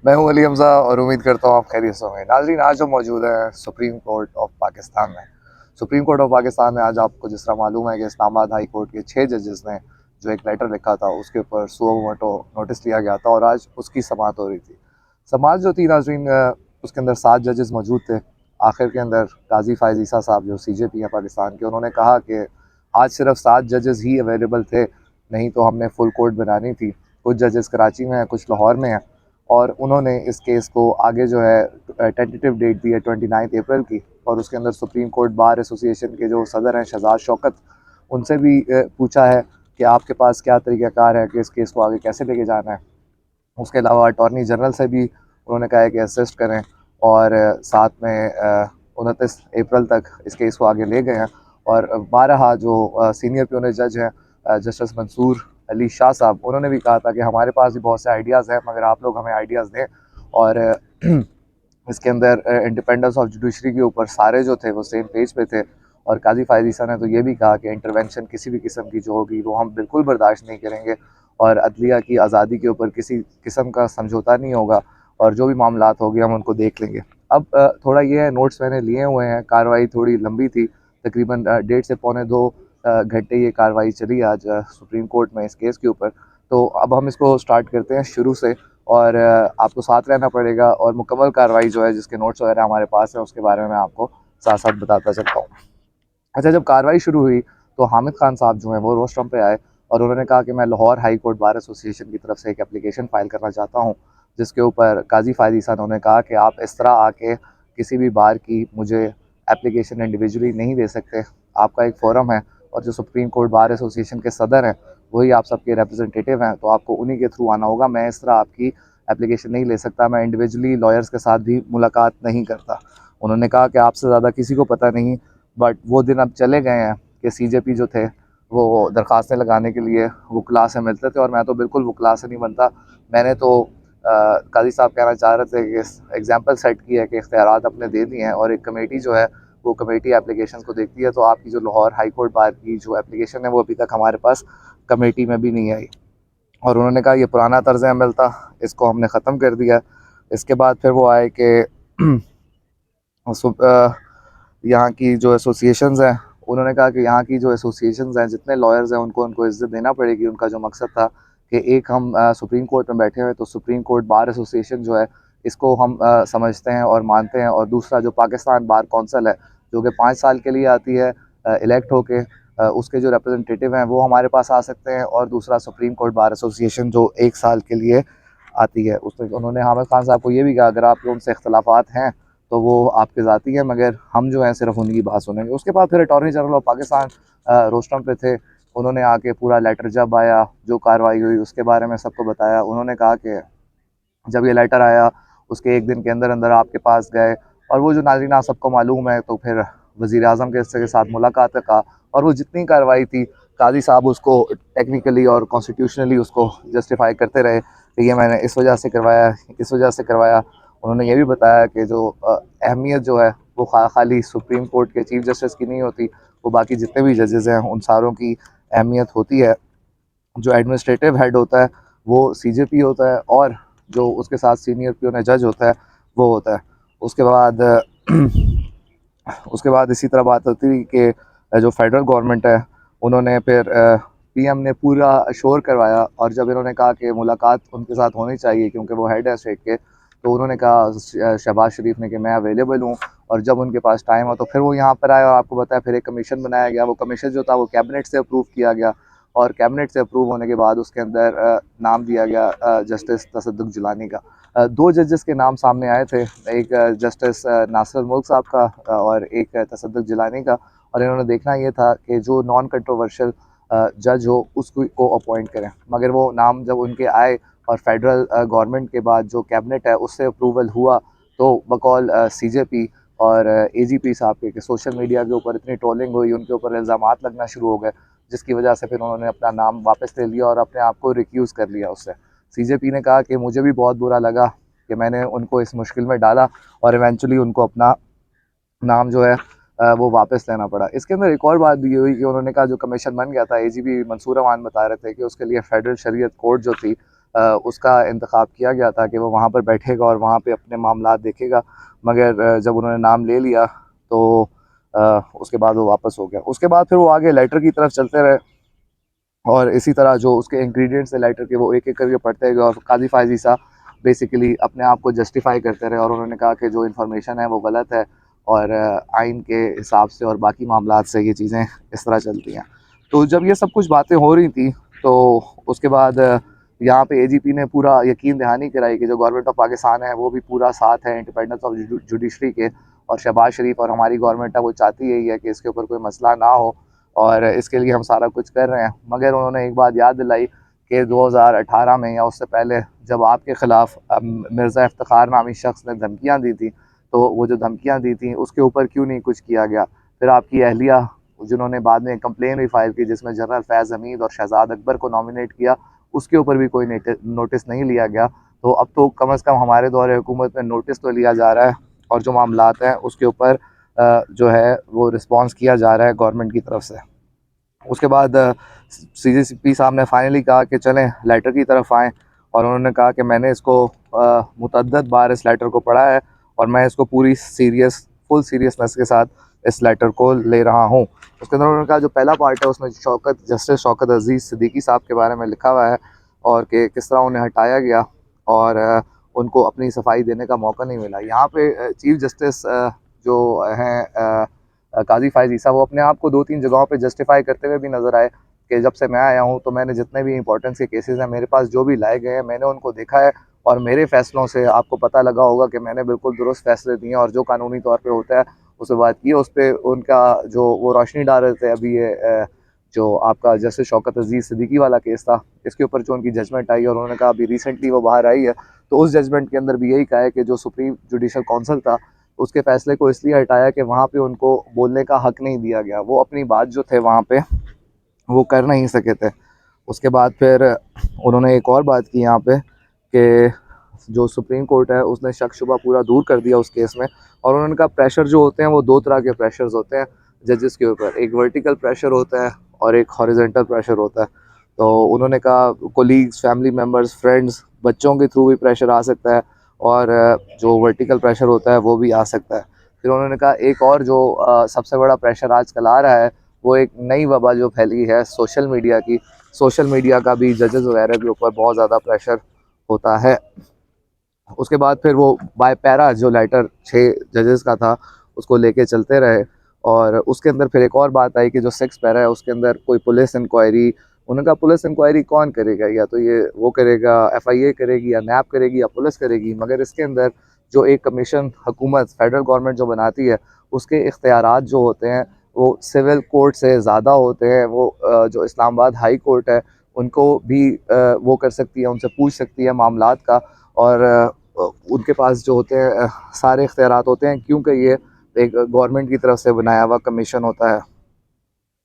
मैं हूं अली हमजा और उम्मीद करता हूं आप खैरियत से होंगे। नाज़रीन, आज हम मौजूद हैं सुप्रीम कोर्ट ऑफ पाकिस्तान में। सुप्रीम कोर्ट ऑफ पाकिस्तान में आज आपको जिस तरह मालूम है कि इस्लामाबाद हाई कोर्ट के 6 जजेस ने जो एक लेटर लिखा था उसके ऊपर सुओ मोटो नोटिस लिया गया था और आज उसकी समाअत हो रही थी। समाअत जो थी नाज़रीन, उसके अंदर 7 जजेस मौजूद थे। आखिर के अंदर काजी फ़ायज़ ईसा साहब जो CJP हैं पाकिस्तान के, उन्होंने कहा कि आज सिर्फ 7 जजेस ही अवेलेबल थे, नहीं तो हमने फुल कोर्ट बनानी थी। कुछ जजेस कराची में हैं, कुछ लाहौर में हैं, और उन्होंने इस केस को आगे जो है टेंटेटिव डेट दी है 29 अप्रैल की। और उसके अंदर सुप्रीम कोर्ट बार एसोसिएशन के जो सदर हैं शहजाद शौकत, उनसे भी पूछा है कि आपके पास क्या तरीक़ाकार है कि इस केस को आगे कैसे लेके जाना है। उसके अलावा अटॉर्नी जनरल से भी उन्होंने कहा है कि असिस्ट करें, और साथ में 29 अप्रैल तक इस केस को आगे ले गए हैं। और 12 जो सीनियर प्यूनल जज हैं जस्टिस मंसूर अली शाह साहब, उन्होंने भी कहा था कि हमारे पास भी बहुत से आइडियाज़ हैं मगर आप लोग हमें आइडियाज़ दें। और इसके अंदर इंडिपेंडेंस ऑफ जुडिशरी के ऊपर सारे जो थे वो सेम पेज पे थे। और काजी फ़ायज़ ईसा ने तो ये भी कहा कि इंटरवेंशन किसी भी किस्म की जो होगी वो हम बिल्कुल बर्दाश्त नहीं करेंगे, और अदलिया की आज़ादी के ऊपर किसी किस्म का समझौता नहीं होगा, और जो भी मामलात होंगे हम उनको देख लेंगे। अब थोड़ा ये है, नोट्स मैंने लिए हुए हैं। कार्रवाई थोड़ी लंबी थी, तकरीबन 1.5 से 2 घंटे ये कार्रवाई चली आज सुप्रीम कोर्ट में इस केस के ऊपर। तो अब हम इसको स्टार्ट करते हैं शुरू से, और आपको साथ रहना पड़ेगा, और मुकम्मल कार्रवाई जो है जिसके नोट्स वगैरह हमारे पास हैं उसके बारे में आपको साथ साथ बताता चलता हूँ। अच्छा, जब कार्रवाई शुरू हुई तो हामिद खान साहब जो हैं वो रोस्टम पे आए, और उन्होंने कहा कि मैं Lahore high court bar association की तरफ से एक एप्लीकेशन फ़ाइल करना चाहता हूँ, जिसके ऊपर काजी फ़ायज़ ईसा ने कहा कि आप इस तरह आके किसी भी बार की मुझे एप्लीकेशन इंडिविजुअली नहीं दे सकते। आपका एक फ़ोरम है, और जो सुप्रीम कोर्ट बार एसोसिएशन के सदर हैं वही आप सबके रिप्रेजेंटेटिव हैं, तो आपको उन्हीं के थ्रू आना होगा। मैं इस तरह आपकी एप्लीकेशन नहीं ले सकता, मैं इंडिविजुअली लॉयर्स के साथ भी मुलाकात नहीं करता। उन्होंने कहा कि आपसे ज़्यादा किसी को पता नहीं, बट वो दिन अब चले गए हैं कि CJP जो थे वो दरख्वास्तें लगाने के लिए वकला से मिलते थे, और मैं तो बिल्कुल वकला से नहीं बनता। मैंने तो काजी साहब कहना चाह रहे थे कि एग्जाम्पल सेट की है कि इख्तियारात अपने दे दिए हैं, और एक कमेटी जो है वो कमेटी एप्लीकेशन को देखती है। तो आपकी जो लाहौर हाई कोर्ट बार की जो एप्लीकेशन है वो अभी तक हमारे पास कमेटी में भी नहीं आई। और उन्होंने कहा ये पुराना तर्ज अमल था, इसको हमने ख़त्म कर दिया। इसके बाद फिर वो आए कि यहाँ की जो एसोसिएशंस हैं, उन्होंने कहा कि यहाँ की जो एसोसिएशंस हैं, जितने लॉयर्स हैं, उनको उनको इज़्ज़त देना पड़ेगी। उनका जो मकसद था कि एक हम सुप्रीम कोर्ट में बैठे हुए, तो सुप्रीम कोर्ट बार एसोसिएशन जो है इसको हम समझते हैं और मानते हैं, और दूसरा जो पाकिस्तान बार कौंसिल है जो कि 5 साल के लिए आती है इलेक्ट होके, उसके जो रिप्रेजेंटेटिव हैं वो हमारे पास आ सकते हैं, और दूसरा सुप्रीम कोर्ट बार एसोसिएशन जो 1 साल के लिए आती है। उसमें उन्होंने हामिद खान साहब को ये भी कहा, अगर आप लोगों से इख्तलाफात हैं तो वो आपके ज़ाती हैं, मगर हम जो हैं सिर्फ उनकी बात सुनेंगे। उसके बाद फिर attorney general of Pakistan rostrum पे थे। उन्होंने आके पूरा लेटर जब आया, जो कार्रवाई हुई उसके बारे में सबको बताया। उन्होंने कहा कि जब ये लेटर आया उसके एक दिन के अंदर अंदर आपके पास गए, और वो जो नाज़रीन आप सबको मालूम है, तो फिर वज़ीर आज़म के साथ मुलाकात का, और वो जितनी कार्रवाई थी काजी साहब उसको टेक्निकली और कॉन्स्टिट्यूशनली उसको जस्टिफाई करते रहे कि ये मैंने इस वजह से करवाया, इस वजह से करवाया। उन्होंने ये भी बताया कि जो अहमियत जो है वो खाली सुप्रीम कोर्ट के चीफ जस्टिस की नहीं होती, वो बाकी जितने भी जजेस हैं उन सारों की अहमियत होती है। जो एडमिनिस्ट्रेटिव हेड होता है वो CJP होता है, और जो उसके साथ सीनियर प्यून जज होता है वो होता है। उसके बाद उसके बाद इसी तरह बात होती है कि जो फेडरल गवर्नमेंट है उन्होंने फिर PM ने पूरा शोर करवाया, और जब इन्होंने कहा कि मुलाकात उनके साथ होनी चाहिए क्योंकि वो हेड है स्टेट के, तो उन्होंने कहा शहबाज शरीफ ने कि मैं अवेलेबल हूँ, और जब उनके पास टाइम हो तो फिर वो यहाँ पर आए। और आपको बताया फिर एक कमीशन बनाया गया। वो कमीशन जो था वो कैबिनेट से अप्रूव किया गया, और कैबिनेट से अप्रूव होने के बाद उसके अंदर नाम दिया गया जस्टिस तसद्दुक जिलानी का। 2 जजेस के नाम सामने आए थे, एक जस्टिस नासिर मुल्क साहब का और एक तसद्दुक जिलानी का। और इन्होंने देखना ये था कि जो नॉन कंट्रोवर्शियल जज हो उसको को अपॉइंट करें, मगर वो नाम जब उनके आए और फेडरल गवर्नमेंट के बाद जो कैबिनेट है उससे अप्रूवल हुआ, तो बकौल CJP और AGP साहब के सोशल मीडिया के ऊपर इतनी ट्रोलिंग हुई, उनके ऊपर इल्ज़ामात लगना शुरू हो गए, जिसकी वजह से फिर उन्होंने अपना नाम वापस ले लिया और अपने आप को रिक्यूज़ कर लिया उससे। CJP ने कहा कि मुझे भी बहुत बुरा लगा कि मैंने उनको इस मुश्किल में डाला, और इवेंचुअली उनको अपना नाम जो है वो वापस लेना पड़ा। इसके अंदर एक और बात भी ये हुई कि उन्होंने कहा जो कमीशन बन गया था, AGP मंसूर अमान बता रहे थे कि उसके लिए फेडरल शरीयत कोर्ट जो थी उसका इंतखाब किया गया था कि वो वहाँ पर बैठेगा और वहाँ पे अपने मामलात देखेगा, मगर जब उन्होंने नाम ले लिया तो उसके बाद वो वापस हो गया। उसके बाद फिर वो आगे लाइटर की तरफ चलते रहे और इसी तरह जो उसके इंग्रेडिएंट्स थे लाइटर के वो एक एक करके पढ़ते गए और काजी फायज ईसा बेसिकली अपने आप को जस्टिफाई करते रहे और उन्होंने कहा कि जो इन्फॉर्मेशन है वो गलत है और आइन के हिसाब से और बाकी मामलात से ये चीज़ें इस तरह चलती हैं। तो जब ये सब कुछ बातें हो रही थी तो उसके बाद यहाँ पे एजीपी ने पूरा यकीन दहानी कराई कि जो गवर्नमेंट ऑफ पाकिस्तान है वो भी पूरा साथ है इंडिपेंडेंस ऑफ जुडिशरी के, और शहबाज शरीफ और हमारी गवर्नमेंट है वो चाहती यही है कि इसके ऊपर कोई मसला ना हो और इसके लिए हम सारा कुछ कर रहे हैं। मगर उन्होंने एक बात याद दिलाई कि 2018 में या उससे पहले जब आपके ख़िलाफ़ मिर्ज़ा इफ्तिखार नामी शख्स ने धमकियाँ दी थी, तो वो जो धमकियाँ दी थी उसके ऊपर क्यों नहीं कुछ किया गया। फिर आपकी अहलिया जिन्होंने बाद में कंप्लेन भी फाइल की जिसमें जनरल फैज़ हमीद और शहजाद अकबर को नॉमिनेट किया, उसके ऊपर भी कोई नोटिस नहीं लिया गया। तो अब तो कम अज़ कम हमारे दौरे हुकूमत में नोटिस तो लिया जा रहा है और जो मामलात हैं उसके ऊपर जो है वो रिस्पॉन्स किया जा रहा है गवर्नमेंट की तरफ से। उसके बाद सीजीपी साहब ने फाइनली कहा कि चलें लेटर की तरफ आएँ और उन्होंने कहा कि मैंने इसको मुतअद्दिद बार इस लेटर को पढ़ा है और मैं इसको पूरी फुल सीरियसनेस के साथ इस लेटर को ले रहा हूँ। उसके अंदर उन्होंने कहा जो पहला पार्ट है उसमें जस्टिस शौकत अजीज़ सिद्दीकी साहब के बारे में लिखा हुआ है और कि किस तरह उन्हें हटाया गया और उनको अपनी सफाई देने का मौका नहीं मिला। यहाँ पे चीफ जस्टिस जो हैं काजी फायज ईसा वो अपने आप को 2-3 जगहों पे जस्टिफाई करते हुए भी नज़र आए कि जब से मैं आया हूँ तो मैंने जितने भी इंपॉर्टेंस के केसेस हैं मेरे पास जो भी लाए गए हैं मैंने उनको देखा है और मेरे फ़ैसलों से आपको पता लगा होगा कि मैंने बिल्कुल दुरुस्त फ़ैसले दिए और जो कानूनी तौर पे होता है उस पर बात की है। उस पर उनका जो वो रोशनी डाल रहे थे अभी ये जो आपका जस्टिस शौकत अजीज़ सिद्दीकी वाला केस था इसके ऊपर जो उनकी जजमेंट आई और उन्होंने कहा अभी रिसेंटली वो बाहर आई है, तो उस जजमेंट के अंदर भी यही कहा है कि जो सुप्रीम जुडिशल काउंसिल था उसके फैसले को इसलिए हटाया कि वहाँ पे उनको बोलने का हक नहीं दिया गया, वो अपनी बात जो थे वहाँ पे वो कर नहीं सके थे। उसके बाद फिर उन्होंने एक और बात की यहाँ पे कि जो सुप्रीम कोर्ट है उसने शक शुबा पूरा दूर कर दिया उस केस में और उन्होंने कहा प्रेशर जो होते हैं वो 2 तरह के प्रेशर्स होते हैं जजेस के ऊपर, एक वर्टिकल प्रेशर होता है और एक हॉरिजॉन्टल प्रेशर होता है। तो उन्होंने कहा कोलीग्स, फैमिली मेम्बर्स, फ्रेंड्स, बच्चों के थ्रू भी प्रेशर आ सकता है और जो वर्टिकल प्रेशर होता है वो भी आ सकता है। फिर उन्होंने कहा एक और जो सबसे बड़ा प्रेशर आजकल आ रहा है वो एक नई वबा जो फैली है सोशल मीडिया की, सोशल मीडिया का भी जजेस वगैरह के ऊपर बहुत ज़्यादा प्रेशर होता है। उसके बाद फिर वो बाय पैरा जो लेटर 6 जजेस का था उसको लेके चलते रहे और उसके अंदर फिर एक और बात आई कि जो 6 पैरा है उसके अंदर कोई पुलिस इंक्वायरी, उन्होंने कहा पुलिस इंक्वायरी कौन करेगा, या तो ये वो करेगा एफआईए करेगी या नैब करेगी या पुलिस करेगी, मगर इसके अंदर जो एक कमीशन हुकूमत फेडरल गवर्नमेंट जो बनाती है उसके इख्तियारात जो होते हैं वो सिविल कोर्ट से ज़्यादा होते हैं। वो जो इस्लामाबाद हाई कोर्ट है उनको भी वो कर सकती है, उनसे पूछ सकती है मामलात का और उनके पास जो होते हैं सारे इख्तियारात होते हैं क्योंकि ये एक गवर्नमेंट की तरफ से बनाया हुआ कमीशन होता है।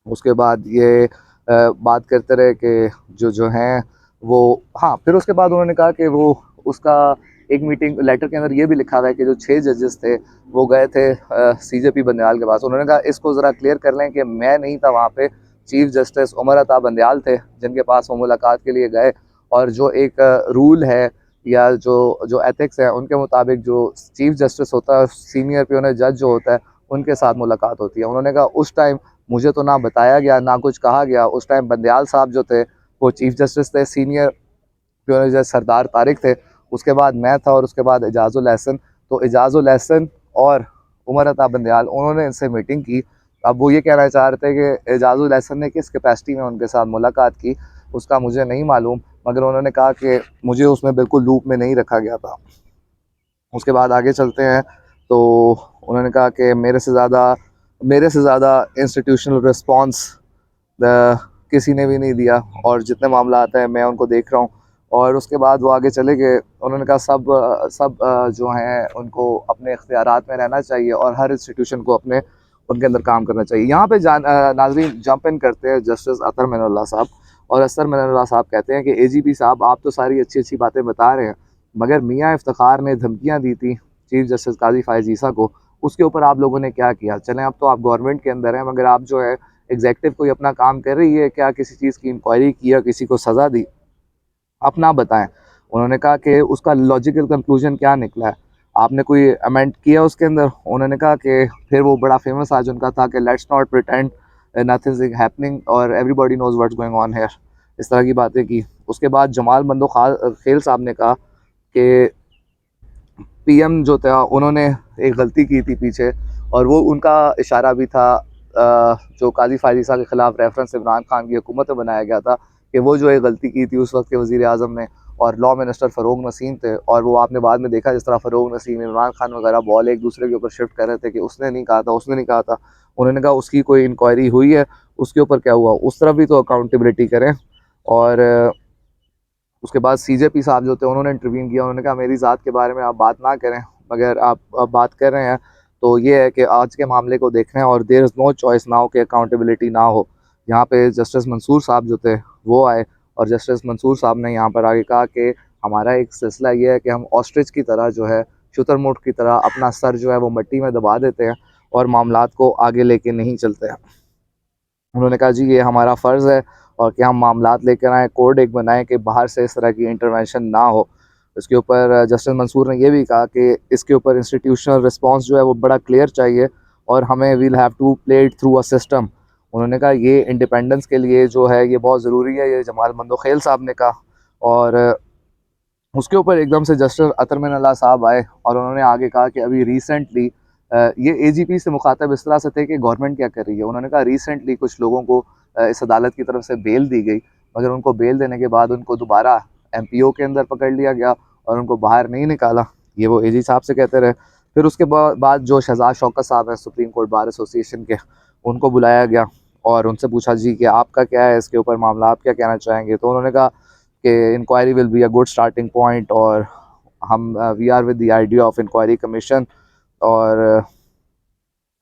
उसके बाद ये बात करते रहे कि जो हैं वो, हाँ, फिर उसके बाद उन्होंने कहा कि वो उसका एक मीटिंग लेटर के अंदर ये भी लिखा हुआ है कि जो 6 जजेस थे वो गए थे सीजेपी बंदयाल के पास। उन्होंने कहा इसको ज़रा क्लियर कर लें कि मैं नहीं था वहाँ पे, चीफ जस्टिस उमर अता बंदयाल थे जिनके पास वो मुलाकात के लिए गए और जो एक रूल है या जो एथिक्स है उनके मुताबिक जो चीफ जस्टिस होता है सीनियर प्यूनर जज जो होता है उनके साथ मुलाकात होती है। उन्होंने कहा उस टाइम मुझे तो ना बताया गया ना कुछ कहा गया, उस टाइम बंदयाल साहब जो थे वो चीफ जस्टिस थे, सीनियर प्यूनर जज सरदार तारिक थे, उसके बाद मैं था और उसके बाद एजाजुल एहसन। तो एजाजुल एहसन और उमर अता बंदयाल उन्होंने इनसे मीटिंग की। अब वो ये कहना चाह रहे थे कि एजाजुल एहसन ने किस कैपेसिटी में उनके साथ मुलाकात की उसका मुझे नहीं मालूम, मगर उन्होंने कहा कि मुझे उसमें बिल्कुल लूप में नहीं रखा गया था। उसके बाद आगे चलते हैं तो उन्होंने कहा कि मेरे से ज़्यादा इंस्टीट्यूशनल रिस्पॉन्स किसी ने भी नहीं दिया और जितने मामला आते हैं मैं उनको देख रहा हूँ। और उसके बाद वो आगे चले गए, उन्होंने कहा सब जो हैं उनको अपने इख्तियारात में रहना चाहिए और हर इंस्टीट्यूशन को अपने उनके अंदर काम करना चाहिए। यहाँ पे नाज़रीन जंप इन करते हैं जस्टिस अतर मिनल्ला साहब और असर मिनल्ला साहब कहते हैं कि एजीपी साहब आप तो सारी अच्छी अच्छी बातें बता रहे हैं मगर मियाँ इफ्तिखार ने धमकियाँ दी थी चीफ जस्टिस काजी फायज ईसा को, उसके ऊपर आप लोगों ने क्या किया। चलें अब तो आप गवर्नमेंट के अंदर हैं मगर आप जो है एग्जेक्टिव कोई अपना काम कर रही है क्या, किसी चीज़ की इंक्वायरी की या किसी को सज़ा दी। अपना बताएं। उन्होंने कहा कि उसका लॉजिकल कंक्लूजन क्या निकला है, आपने कोई अमेंड किया उसके अंदर। उन्होंने कहा कि फिर वो बड़ा फेमस आज उनका था कि let's not pretend nothing is happening और everybody knows what's going on here, इस तरह की बातें की। उसके बाद जमाल बंदो खेल साहब ने कहा कि पीएम जो था उन्होंने एक गलती की थी पीछे, और वो उनका इशारा भी था जो काजी फायजीसा के ख़िलाफ़ रेफरेंस इमरान खान की हुकूमत में बनाया गया था कि वो जो एक गलती की थी उस वक्त के वज़ीर आज़म ने, और लॉ मिनिस्टर फ़रोग नसीम थे। और वो आपने बाद में देखा जिस तरह फ़रोग नसीम, इमरान खान वगैरह बॉल एक दूसरे के ऊपर शिफ्ट कर रहे थे कि उसने नहीं कहा था, उसने नहीं कहा था। उन्होंने कहा उसकी कोई इंक्वायरी हुई है, उसके ऊपर क्या हुआ उस तरफ भी तो अकाउंटेबिलिटी करें। और उसके बाद सीजेपी साहब जो थे उन्होंने इंटरवीन किया। उन्होंने कहा मेरी ज़ात के बारे में आप बात ना करें, मगर आप बात कर रहे हैं तो ये है कि आज के मामले को देख रहे हैं और देयर इज़ नो चॉइस ना हो कि अकाउंटेबिलिटी ना हो। यहाँ पे जस्टिस मंसूर साहब जो थे वो आए, और जस्टिस मंसूर साहब ने यहाँ पर आगे कहा कि हमारा एक सिलसिला ये है कि हम ऑस्ट्रिच की तरह जो है, शुतुरमुर्ग की तरह अपना सर जो है वो मिट्टी में दबा देते हैं और मामलात को आगे लेके नहीं चलते हैं। उन्होंने कहा जी ये हमारा फ़र्ज़ है और कि हम मामलात लेकर आएँ, कोड एक बनाएं कि बाहर से इस तरह की इंटरवेंशन ना हो। इसके ऊपर जस्टिस मंसूर ने यह भी कहा कि इसके ऊपर इंस्टीट्यूशनल रिस्पांस जो है वो बड़ा क्लियर चाहिए और हमें we'll have to play it through a system. उन्होंने कहा ये इंडिपेंडेंस के लिए जो है ये बहुत ज़रूरी है, ये जमाल बंदोखेल साहब ने कहा। और उसके ऊपर एकदम से जस्टिस अतर मिन अल्लाह साहब आए और उन्होंने आगे कहा कि अभी रिसेंटली ये एजीपी से मुखातब इस तरह से थे कि गवर्नमेंट क्या कर रही है। उन्होंने कहा रिसेंटली कुछ लोगों को इस अदालत की तरफ से बेल दी गई, मगर उनको बेल देने के बाद उनको दोबारा एमपीओ के अंदर पकड़ लिया गया और उनको बाहर नहीं निकाला। ये वो एजी साहब से कहते रहे। फिर उसके बाद जो शहजाद शौकत साहब हैं सुप्रीम कोर्ट बार एसोसिएशन के, उनको बुलाया गया और उनसे पूछा जी कि आपका क्या है इसके ऊपर मामला, आप क्या कहना चाहेंगे। तो उन्होंने कहा कि inquiry will be a good starting point, और हम we are with the idea of inquiry commission. और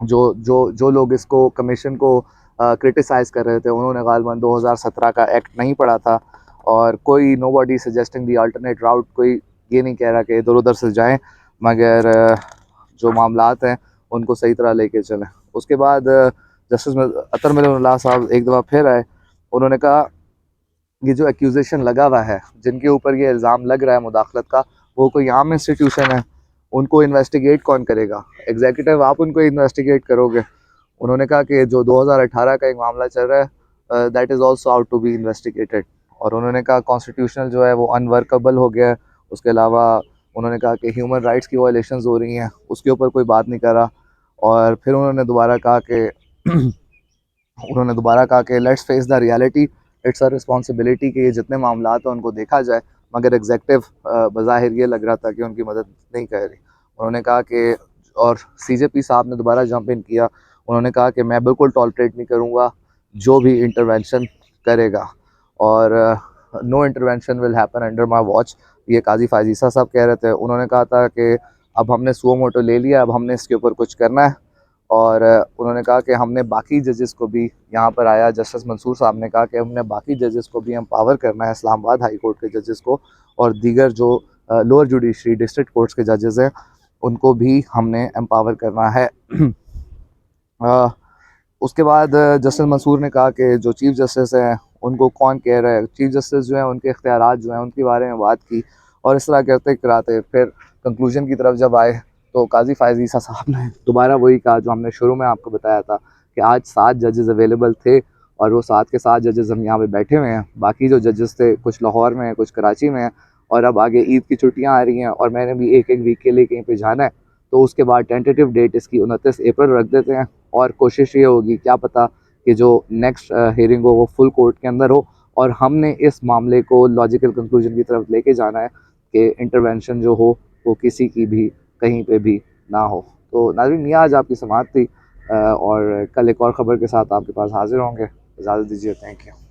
जो जो जो लोग इसको कमीशन को क्रिटिसाइज़ कर रहे थे उन्होंने गालिबन 2017 का एक्ट नहीं पढ़ा था, और कोई नो बॉडी सजेस्टिंग दी अल्टरनेट राउट, कोई ये नहीं कह रहा कि इधर उधर से जाएं, मगर जो मामलात हैं उनको सही तरह लेके चलें। उसके बाद जस्टिस अतर मिल्लाह साहब एक दफ़ा फिर आए। उन्होंने कहा ये जो एक्यूजेशन लगा हुआ है, जिनके ऊपर ये इल्ज़ाम लग रहा है मुदाखलत का, वो कोई आम इंस्टीट्यूशन है, उनको इन्वेस्टिगेट कौन करेगा? एग्जीक्यूटिव आप उनको इन्वेस्टिगेट करोगे? उन्होंने कहा कि जो 2018 का एक मामला चल रहा है that is also out to be investigated. और उन्होंने कहा कॉन्स्टिट्यूशनल जो है वो अनवर्कबल हो गया है। उसके अलावा उन्होंने कहा कि ह्यूमन राइट्स की वायलेशंस हो रही हैं, उसके ऊपर कोई बात नहीं करा। और फिर उन्होंने दोबारा कहा कि let's face the reality, it's a responsibility कि ये जितने मामलात हैं उनको देखा जाए, मगर एग्जेक्टिव बज़ाहिर ये लग रहा था कि उनकी मदद नहीं कर रही। उन्होंने कहा कि, और सीजेपी साहब ने दोबारा जंप इन किया, उन्होंने कहा कि मैं बिल्कुल टॉलरेट नहीं करूँगा जो भी इंटरवेंशन करेगा, और no intervention will happen under my watch. ये काजी फाजीसा साहब कह रहे थे। उन्होंने कहा था कि अब हमने सुओ मोटो ले लिया, अब हमने इसके ऊपर कुछ करना है। और उन्होंने कहा कि हमने बाकी जजेस को भी, यहाँ पर आया जस्टिस मंसूर साहब ने कहा कि हमने बाकी जजेस को भी एम्पावर करना है, इस्लामाबाद हाई कोर्ट के जजेस को और दीगर जो लोअर जुडिशरी डिस्ट्रिक्ट कोर्ट्स के जजेस हैं उनको भी हमने एम्पावर करना है। उसके बाद जस्टिस मंसूर ने कहा कि जो चीफ़ जस्टिस हैं उनको कौन कह रहा है, चीफ़ जस्टिस जो है उनके इख्तियारात जो हैं उनके बारे में बात की, और इस तरह करते कराते फिर कंक्लूजन की तरफ जब आए तो काजी फायज़ ईसा साहब ने दोबारा वही कहा जो हमने शुरू में आपको बताया था कि आज 7 जजेस अवेलेबल थे और वो 7 के 7 जजेस हम यहाँ पे बैठे हुए हैं। बाकी जो जजेस थे कुछ लाहौर में हैं, कुछ कराची में हैं, और अब आगे ईद की छुट्टियाँ आ रही हैं और मैंने भी एक वीक के लिए कहीं पर जाना है, तो उसके बाद टेंटेटिव डेट इसकी 29 अप्रैल रख देते हैं। और कोशिश ये होगी, क्या पता कि जो नेक्स्ट हियरिंग हो वो फुल कोर्ट के अंदर हो, और हमने इस मामले को लॉजिकल कंक्लूजन की तरफ लेके जाना है कि इंटरवेंशन जो हो वो किसी की भी कहीं पे भी ना हो। तो नाज़रीन, ये आज आपकी समाअत थी और कल एक और ख़बर के साथ आपके पास हाजिर होंगे। इजाज़त दीजिए। Thank you.